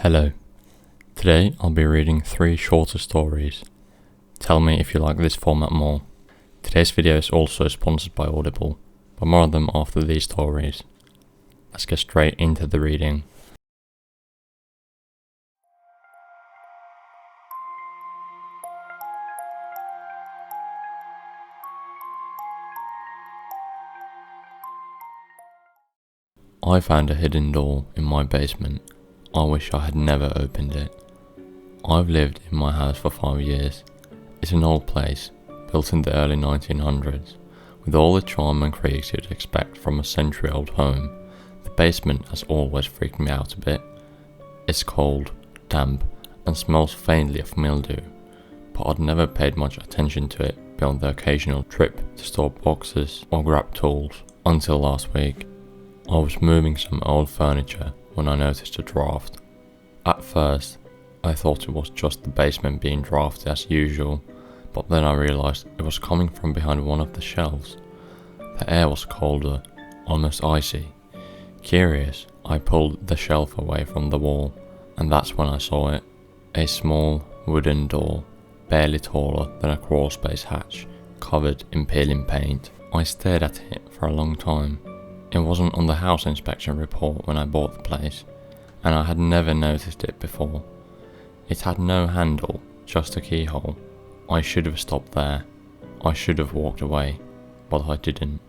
Hello. Today I'll be reading 3 shorter stories. Tell me if you like this format more. Today's video is also sponsored by Audible, but more of them after these stories. Let's get straight into the reading. I found a hidden door in my basement. I wish I had never opened it. I've lived in my house for 5 years. It's an old place, built in the early 1900s, with all the charm and creaks you'd expect from a century-old home. The basement has always freaked me out a bit. It's cold, damp, and smells faintly of mildew, but I'd never paid much attention to it beyond the occasional trip to store boxes or grab tools, until last week. I was moving some old furniture when I noticed a draft. At first, I thought it was just the basement being drafty as usual, but then I realized it was coming from behind one of the shelves. The air was colder, almost icy. Curious, I pulled the shelf away from the wall, and that's when I saw it. A small wooden door, barely taller than a crawlspace hatch, covered in peeling paint. I stared at it for a long time. It wasn't on the house inspection report when I bought the place, and I had never noticed it before. It had no handle, just a keyhole. I should have stopped there. I should have walked away, but I didn't.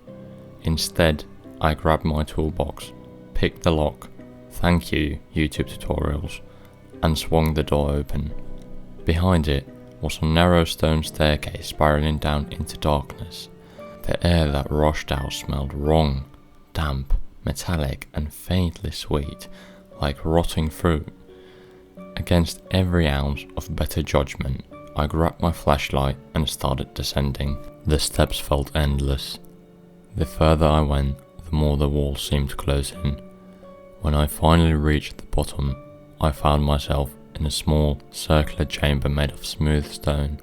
Instead, I grabbed my toolbox, picked the lock, thank you YouTube tutorials, and swung the door open. Behind it was a narrow stone staircase spiraling down into darkness. The air that rushed out smelled wrong. Damp, metallic, and faintly sweet, like rotting fruit. Against every ounce of better judgment, I grabbed my flashlight and started descending. The steps felt endless. The further I went, the more the wall seemed to close in. When I finally reached the bottom, I found myself in a small, circular chamber made of smooth stone.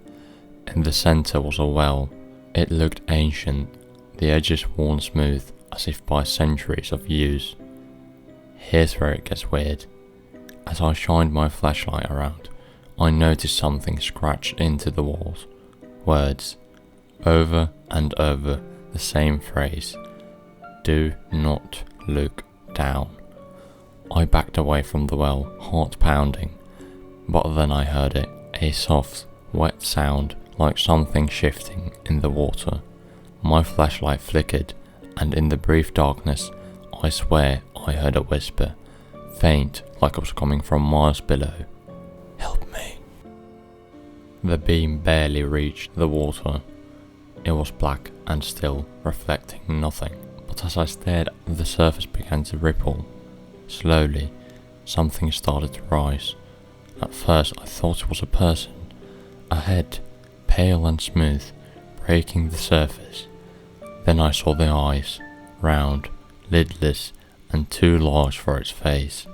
In the center was a well. It looked ancient, the edges worn smooth, as if by centuries of use. Here's where it gets weird. As I shined my flashlight around, I noticed something scratched into the walls. Words. Over and over, the same phrase. Do not look down. I backed away from the well, heart pounding, but then I heard it, a soft, wet sound like something shifting in the water. My flashlight flickered, and in the brief darkness, I swear I heard a whisper, faint like it was coming from miles below. Help me. The beam barely reached the water. It was black and still, reflecting nothing, but as I stared, the surface began to ripple. Slowly, something started to rise. At first I thought it was a person, a head, pale and smooth, breaking the surface. Then I saw the eyes, round, lidless, and too large for its face.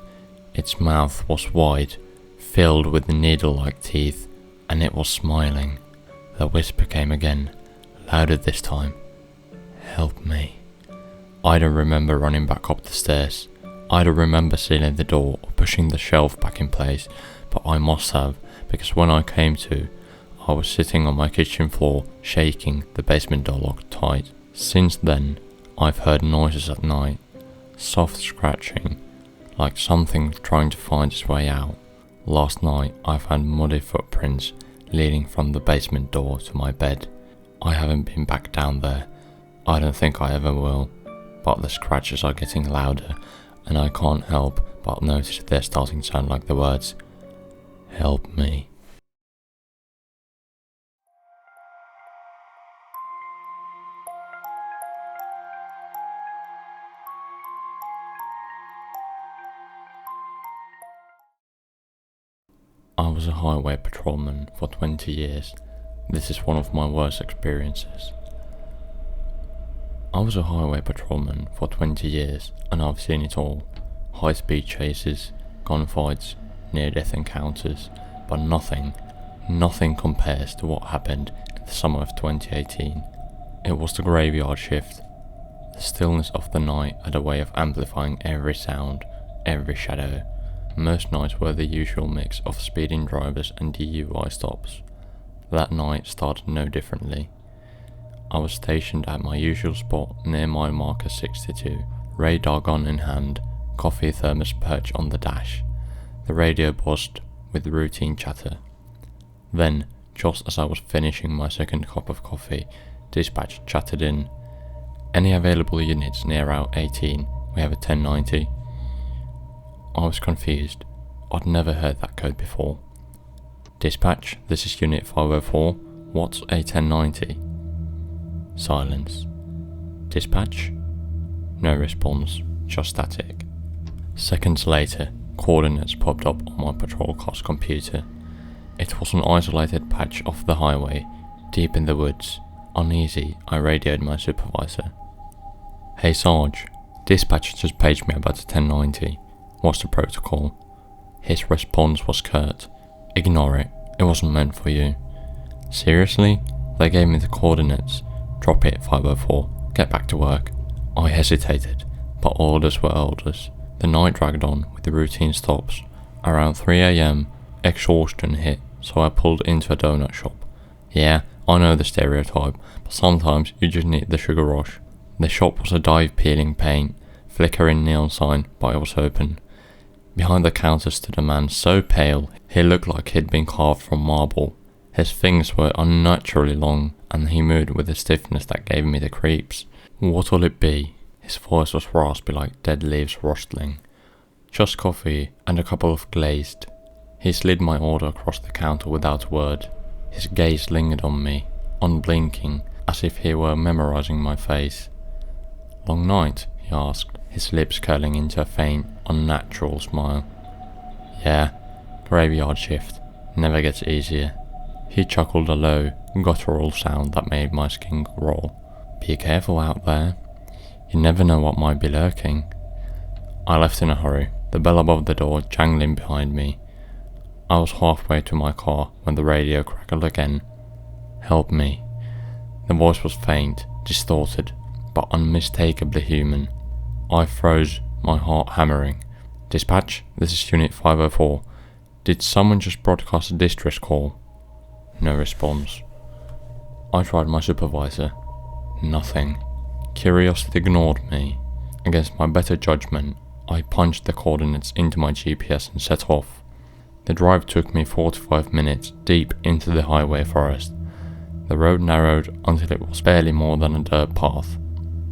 Its mouth was wide, filled with needle-like teeth, and it was smiling. The whisper came again, louder this time. Help me. I don't remember running back up the stairs. I don't remember sealing the door or pushing the shelf back in place, but I must have, because when I came to, I was sitting on my kitchen floor, shaking, the basement door locked tight. Since then, I've heard noises at night, soft scratching, like something trying to find its way out. Last night, I found muddy footprints leading from the basement door to my bed. I haven't been back down there. I don't think I ever will, but the scratches are getting louder, and I can't help but notice they're starting to sound like the words, "Help me." I was a highway patrolman for 20 years. This is one of my worst experiences. I was a highway patrolman for 20 years and I've seen it all. High-speed chases, gunfights, near-death encounters, but nothing compares to what happened in the summer of 2018. It was the graveyard shift. The stillness of the night had a way of amplifying every sound, every shadow. Most nights were the usual mix of speeding drivers and DUI stops. That night started no differently. I was stationed at my usual spot near mile marker 62, radar gun in hand, coffee thermos perched on the dash. The radio buzzed with routine chatter. Then, just as I was finishing my second cup of coffee, dispatch chattered in. Any available units near Route 18? We have a 1090. I was confused. I'd never heard that code before. Dispatch, this is Unit 504. What's a 1090? Silence. Dispatch? No response, just static. Seconds later, coordinates popped up on my patrol car's computer. It was an isolated patch off the highway, deep in the woods. Uneasy, I radioed my supervisor. Hey Sarge, dispatch just paged me about the 1090. What's the protocol? His response was curt. Ignore it, it wasn't meant for you. Seriously? They gave me the coordinates. Drop it, 504. Get back to work. I hesitated, but orders were orders. The night dragged on with the routine stops. Around 3 AM, exhaustion hit, so I pulled into a donut shop. Yeah, I know the stereotype, but sometimes you just need the sugar rush. The shop was a dive peeling paint, flickering neon sign, but it was open. Behind the counter stood a man so pale, he looked like he'd been carved from marble. His fingers were unnaturally long, and he moved with a stiffness that gave me the creeps. What'll it be? His voice was raspy like dead leaves rustling. Just coffee and a couple of glazed. He slid my order across the counter without a word. His gaze lingered on me, unblinking, as if he were memorizing my face. Long night? He asked, his lips curling into a faint, unnatural smile. Yeah, graveyard shift. Never gets easier. He chuckled a low, guttural sound that made my skin crawl. Be careful out there. You never know what might be lurking. I left in a hurry, the bell above the door jangling behind me. I was halfway to my car when the radio crackled again. Help me. The voice was faint, distorted, but unmistakably human. I froze, my heart hammering. Dispatch, this is Unit 504. Did someone just broadcast a distress call? No response. I tried my supervisor. Nothing. Curiosity ignored me. Against my better judgment, I punched the coordinates into my GPS and set off. The drive took me 45 minutes deep into the highway forest. The road narrowed until it was barely more than a dirt path.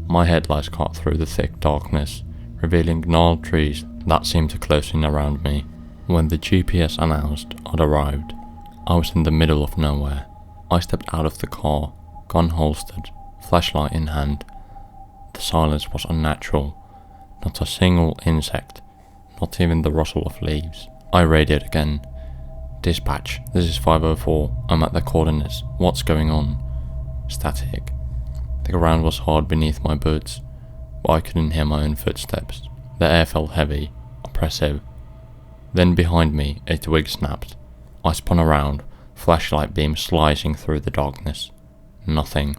My headlights cut through the thick darkness, revealing gnarled trees that seemed to close in around me. When the GPS announced I'd arrived, I was in the middle of nowhere. I stepped out of the car, gun holstered, flashlight in hand. The silence was unnatural. Not a single insect, not even the rustle of leaves. I radioed again. Dispatch, this is 504. I'm at the coordinates. What's going on? Static. The ground was hard beneath my boots, but I couldn't hear my own footsteps. The air felt heavy, oppressive. Then behind me, a twig snapped. I spun around, flashlight beam slicing through the darkness. Nothing.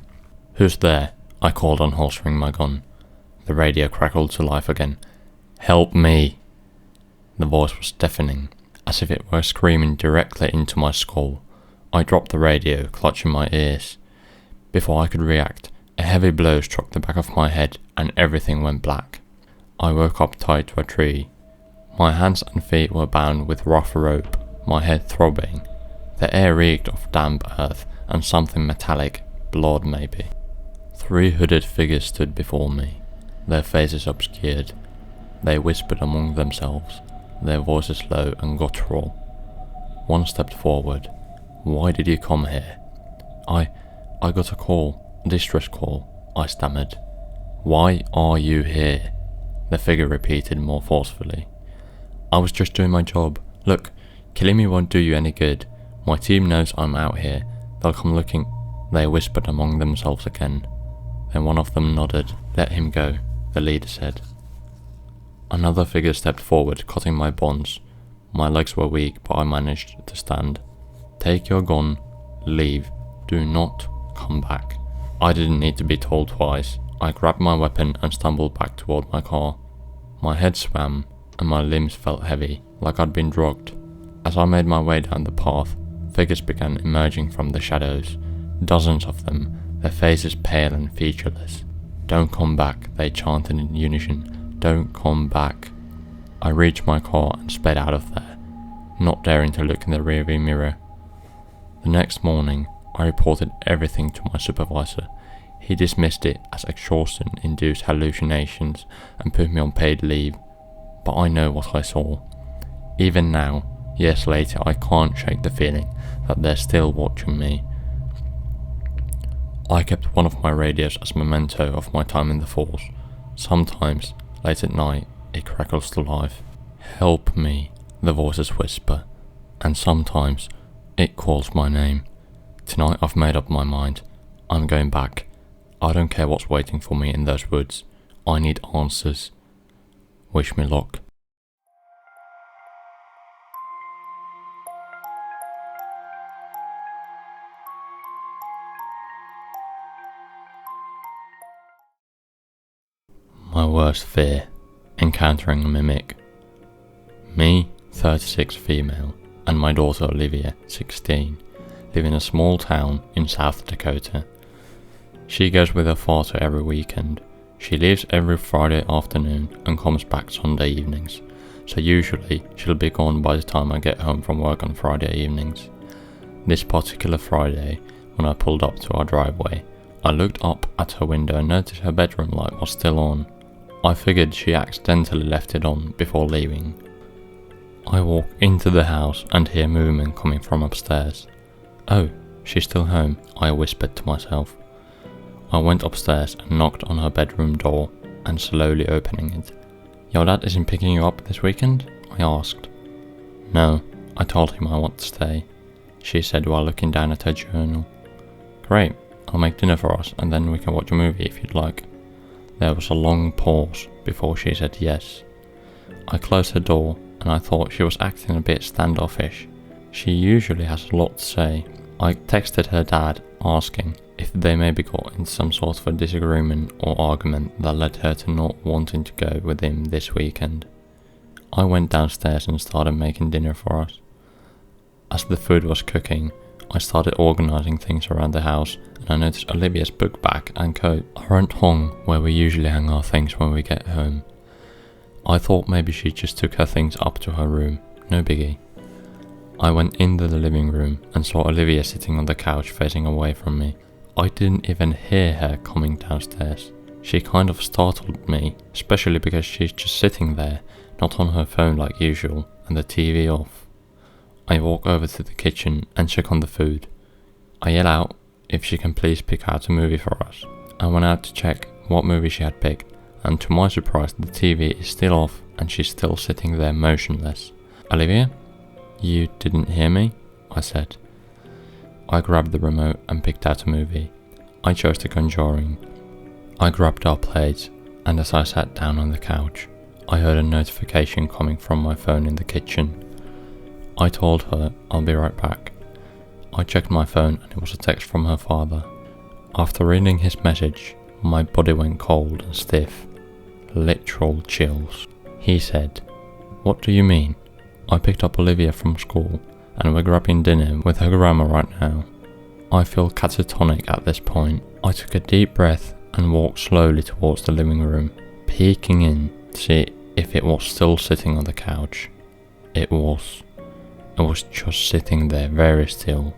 Who's there? I called, unholstering my gun. The radio crackled to life again. Help me! The voice was deafening, as if it were screaming directly into my skull. I dropped the radio, clutching my ears. Before I could react, a heavy blow struck the back of my head and everything went black. I woke up tied to a tree. My hands and feet were bound with rough rope, my head throbbing. The air reeked of damp earth and something metallic, blood maybe. 3 hooded figures stood before me, their faces obscured. They whispered among themselves, their voices low and guttural. One stepped forward. Why did you come here? I got a call. Distress call, I stammered. Why are you here? The figure repeated more forcefully. I was just doing my job. Look, killing me won't do you any good. My team knows I'm out here. They'll come looking. They whispered among themselves again. Then one of them nodded. Let him go, the leader said. Another figure stepped forward, cutting my bonds. My legs were weak, but I managed to stand. Take your gun. Leave. Do not come back. I didn't need to be told twice. I grabbed my weapon and stumbled back toward my car. My head swam and my limbs felt heavy. like I'd been drugged. As I made my way down the path, figures began emerging from the shadows. Dozens of them, their faces pale and featureless. "Don't come back," they chanted in unison. "Don't come back." I reached my car and sped out of there, not daring to look in the rearview mirror. The next morning, I reported everything to my supervisor. He dismissed it as exhaustion-induced hallucinations and put me on paid leave, but I know what I saw. Even now, years later, I can't shake the feeling that they're still watching me. I kept one of my radios as a memento of my time in the force. Sometimes, late at night, it crackles to life. "Help me," the voices whisper, and sometimes it calls my name. Tonight I've made up my mind. I'm going back. I don't care what's waiting for me in those woods. I need answers. Wish me luck. My worst fear: encountering a mimic. Me, 36 female, and my daughter Olivia, 16, live in a small town in South Dakota. She goes with her father every weekend. She leaves every Friday afternoon and comes back Sunday evenings, so usually she'll be gone by the time I get home from work on Friday evenings. This particular Friday, when I pulled up to our driveway, I looked up at her window and noticed her bedroom light was still on. I figured she accidentally left it on before leaving. I walk into the house and hear movement coming from upstairs. "Oh, she's still home," I whispered to myself. I went upstairs and knocked on her bedroom door, and slowly opening it. "Your dad isn't picking you up this weekend?" I asked. "No, I told him I want to stay," she said while looking down at her journal. "Great, I'll make dinner for us and then we can watch a movie if you'd like." There was a long pause before she said yes. I closed her door and I thought she was acting a bit standoffish. She usually has a lot to say. I texted her dad asking if they maybe got into some sort of a disagreement or argument that led her to not wanting to go with him this weekend. I went downstairs and started making dinner for us. As the food was cooking, I started organising things around the house, and I noticed Olivia's book bag and coat aren't hung where we usually hang our things when we get home. I thought maybe she just took her things up to her room, no biggie. I went into the living room and saw Olivia sitting on the couch facing away from me. I didn't even hear her coming downstairs. She kind of startled me, especially because she's just sitting there, not on her phone like usual, and the TV off. I walk over to the kitchen and check on the food. I yell out if she can please pick out a movie for us. I went out to check what movie she had picked, and to my surprise the TV is still off and she's still sitting there motionless. "Olivia? You didn't hear me?" I said. I grabbed the remote and picked out a movie. I chose The Conjuring. I grabbed our plates, and as I sat down on the couch, I heard a notification coming from my phone in the kitchen. I told her I'll be right back. I checked my phone and it was a text from her father. After reading his message, my body went cold and stiff. Literal chills. He said, "What do you mean? I picked up Olivia from school and we're grabbing dinner with her grandma right now." I feel catatonic at this point. I took a deep breath and walked slowly towards the living room, peeking in to see if it was still sitting on the couch. It was. It was just sitting there very still,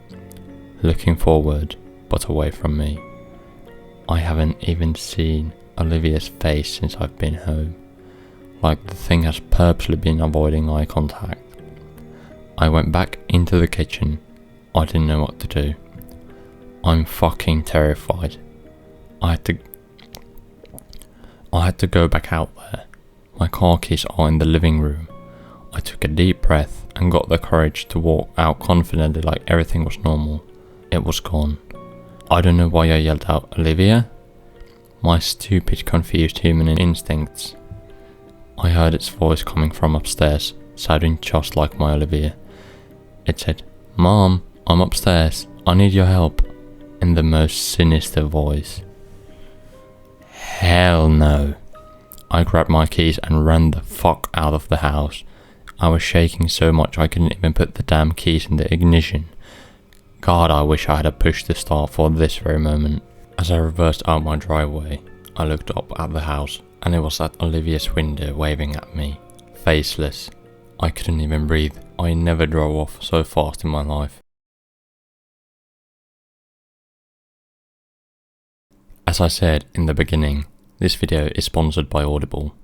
looking forward but away from me. I haven't even seen Olivia's face since I've been home, like the thing has purposely been avoiding eye contact. I went back into the kitchen. I didn't know what to do. I'm fucking terrified. I had to go back out there. My car keys are in the living room. I took a deep breath and got the courage to walk out confidently like everything was normal. It was gone. I don't know why I yelled out, "Olivia?" My stupid, confused human instincts. I heard its voice coming from upstairs, sounding just like my Olivia. It said, "Mom, I'm upstairs. I need your help," in the most sinister voice. Hell no. I grabbed my keys and ran the fuck out of the house. I was shaking so much I couldn't even put the damn keys in the ignition. God, I wish I had pushed the start for this very moment. As I reversed out my driveway, I looked up at the house, and it was at Olivia's window waving at me, faceless. I couldn't even breathe. I never drove off so fast in my life. As I said in the beginning, this video is sponsored by Audible.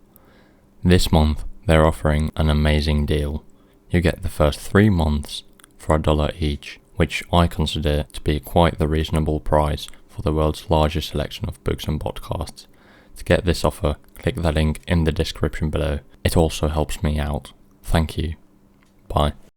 This month, they're offering an amazing deal. You get the first 3 months for $1 each, which I consider to be quite the reasonable price for the world's largest selection of books and podcasts. To get this offer, click the link in the description below. It also helps me out. Thank you. Bye.